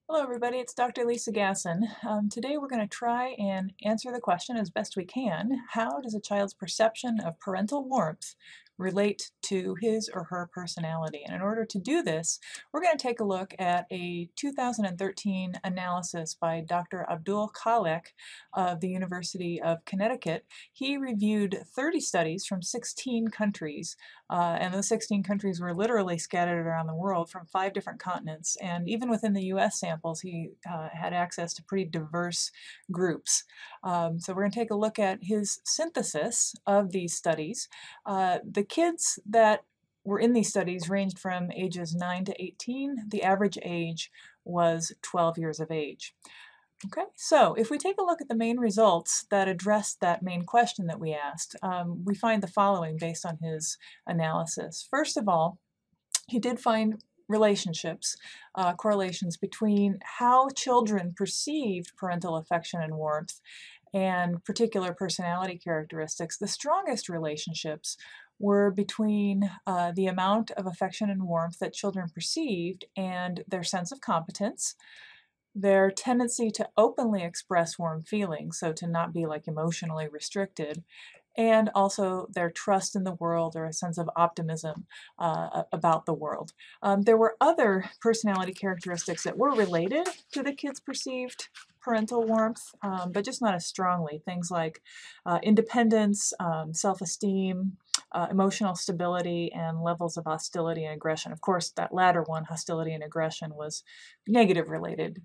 Hello everybody, it's Dr. Lisa Gasson. Today we're going to try and answer the question as best we can, how does a child's perception of parental warmth relate to his or her personality? And in order to do this, we're going to take a look at a 2013 analysis by Dr. Abdul Khalek of the University of Connecticut. He reviewed 30 studies from 16 countries, and those 16 countries were literally scattered around the world from 5 different continents. And even within the US samples, he had access to pretty diverse groups. So we're going to take a look at his synthesis of these studies. The kids that were in these studies ranged from ages 9 to 18. The average age was 12 years of age. Okay, so if we take a look at the main results that address that main question that we asked, we find the following based on his analysis. First of all, he did find relationships, correlations between how children perceived parental affection and warmth and particular personality characteristics. The strongest relationships were between the amount of affection and warmth that children perceived and their sense of competence, their tendency to openly express warm feelings, so to not be like emotionally restricted, and also their trust in the world or a sense of optimism about the world. There were other personality characteristics that were related to the kids' perceived parental warmth, but just not as strongly. Things like independence, self-esteem, emotional stability, and levels of hostility and aggression. Of course, that latter one, hostility and aggression, was negatively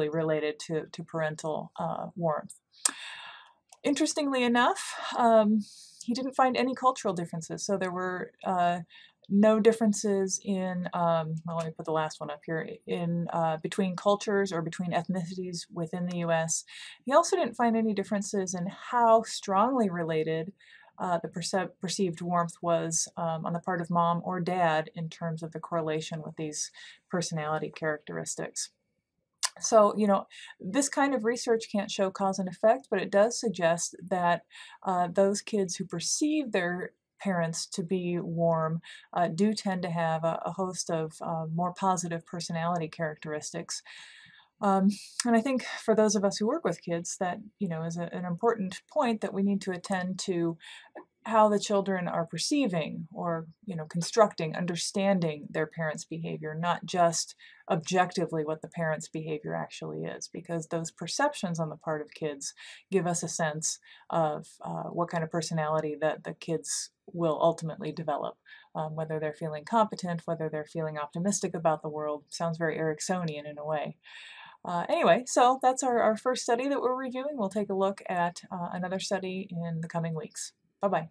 related to parental warmth. Interestingly enough, he didn't find any cultural differences, so there were no differences in, well, let me put the last one up here, in between cultures or between ethnicities within the US. He also didn't find any differences in how strongly related the perceived warmth was on the part of mom or dad in terms of the correlation with these personality characteristics. So, this kind of research can't show cause and effect, but it does suggest that those kids who perceive their parents to be warm do tend to have a host of more positive personality characteristics. Um, and I think for those of us who work with kids, that, is an important point that we need to attend to how the children are perceiving or constructing, understanding their parents' behavior, not just objectively what the parents' behavior actually is, because those perceptions on the part of kids give us a sense of what kind of personality that the kids will ultimately develop, whether they're feeling competent, whether they're feeling optimistic about the world. Sounds very Ericksonian in a way. Anyway, so that's our first study that we're reviewing. We'll take a look at another study in the coming weeks. Bye-bye.